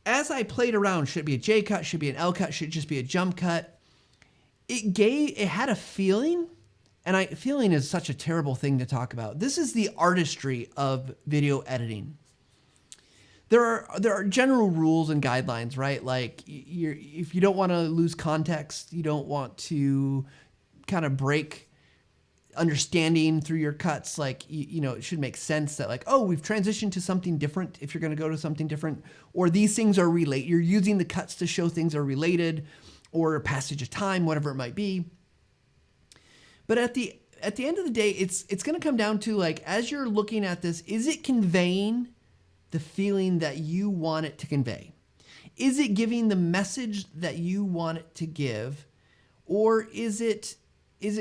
as I played around, should it be a J cut? Should it be an L cut? Should it just be a jump cut? It had a feeling, and feeling is such a terrible thing to talk about. This is the artistry of video editing. There are general rules and guidelines, right? Like if you don't want to lose context, you don't want to kind of break understanding through your cuts, like, it should make sense that like, oh, we've transitioned to something different if you're going to go to something different, or these things are related. You're using the cuts to show things are related, or a passage of time, whatever it might be. But at the end of the day, it's going to come down to like, as you're looking at this, is it conveying the feeling that you want it to convey? Is it giving the message that you want it to give? Or is it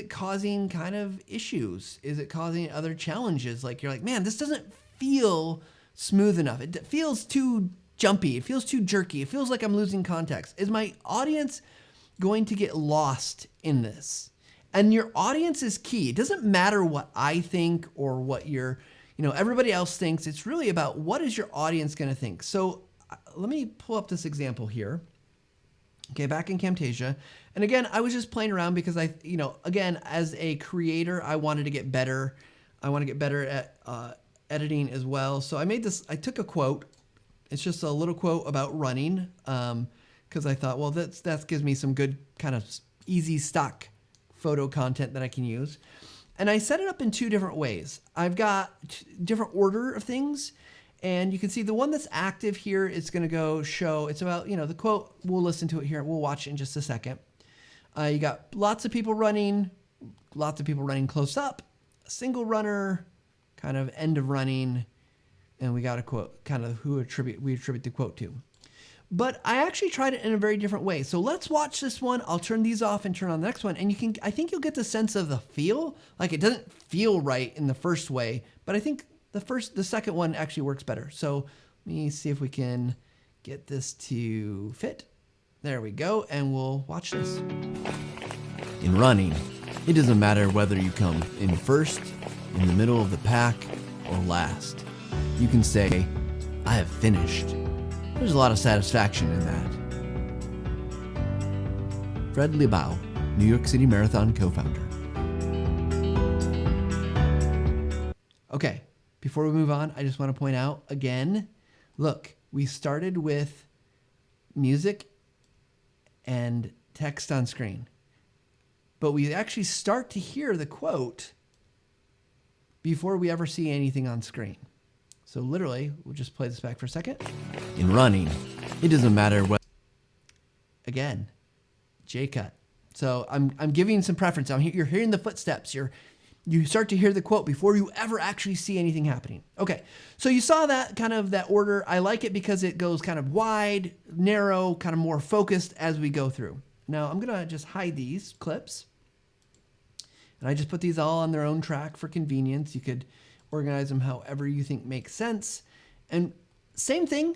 causing kind of issues? Is it causing other challenges? Like you're like, man, this doesn't feel smooth enough. It feels too jumpy. It feels too jerky. It feels like I'm losing context. Is my audience going to get lost in this? And your audience is key. It doesn't matter what I think or what everybody else thinks. It's really about what is your audience going to think. So let me pull up this example here. Okay, back in Camtasia. And again, I was just playing around because again, as a creator, I wanted to get better. I want to get better at editing as well. So I took a quote. It's just a little quote about running because I thought, well, that gives me some good kind of easy stock photo content that I can use. And I set it up in two different ways. I've got different order of things. And you can see the one that's active here is going to show, it's about, the quote, we'll listen to it here. We'll watch it in just a second. You got lots of people running close up, a single runner, kind of end of running, and we got a quote, kind of we attribute the quote to. But I actually tried it in a very different way. So let's watch this one. I'll turn these off and turn on the next one. And I think you'll get the sense of the feel. Like it doesn't feel right in the first way, but I think the second one actually works better. So let me see if we can get this to fit. There we go. And we'll watch this. In running, it doesn't matter whether you come in first, in the middle of the pack, or last. You can say, I have finished. There's a lot of satisfaction in that. Fred Liebau, New York City Marathon co-founder. Okay, before we move on, I just want to point out again, look, we started with music and text on screen, but we actually start to hear the quote before we ever see anything on screen. So literally, we'll just play this back for a second. In running, it doesn't matter what. Again, J cut. So I'm giving some preference. You're hearing the footsteps. You start to hear the quote before you ever actually see anything happening. Okay, so you saw that kind of that order. I like it because it goes kind of wide, narrow, kind of more focused as we go through. Now I'm gonna just hide these clips. And I just put these all on their own track for convenience. You could organize them however you think makes sense. And same thing,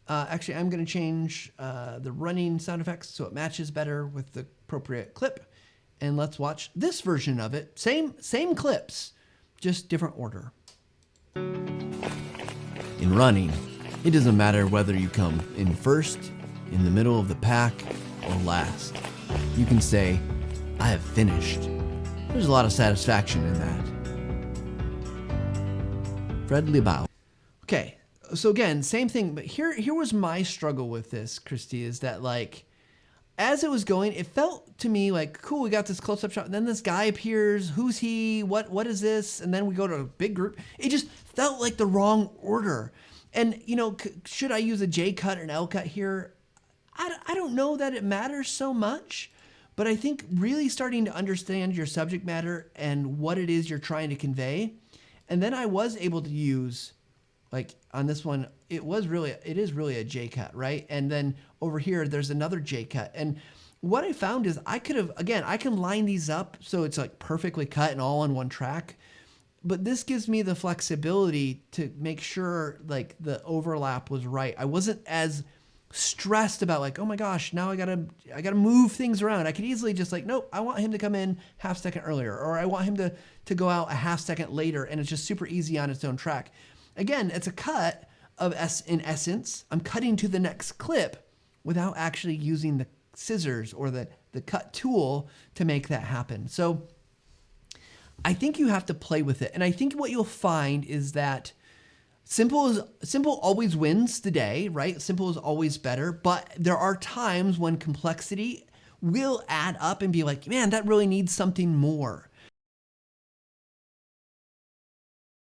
actually I'm gonna change the running sound effects so it matches better with the appropriate clip. And let's watch this version of it. Same clips, just different order. In running, it doesn't matter whether you come in first, in the middle of the pack, or last. You can say, I have finished. There's a lot of satisfaction in that. Fred Liebau. Okay, so again, same thing, but here was my struggle with this, Christy, is that like, as it was going, it felt to me like, cool, we got this close-up shot, and then this guy appears, who's he, what is this, and then we go to a big group. It just felt like the wrong order. And, should I use a J cut or an L cut here? I don't know that it matters so much, but I think really starting to understand your subject matter and what it is you're trying to convey. And then I was able to use, like on this one, it is really a J cut, right? And then over here, there's another J cut. And what I found is I can line these up so it's like perfectly cut and all on one track. But this gives me the flexibility to make sure like the overlap was right. I wasn't as stressed about like, oh my gosh, now I gotta move things around. I could easily just like, nope, I want him to come in half second earlier, or I want him to go out a half second later, and it's just super easy on its own track. Again, it's a cut, in essence, I'm cutting to the next clip without actually using the scissors or the cut tool to make that happen. So I think you have to play with it. And I think what you'll find is that simple always wins the day, right? Simple is always better, but there are times when complexity will add up and be like, man, that really needs something more.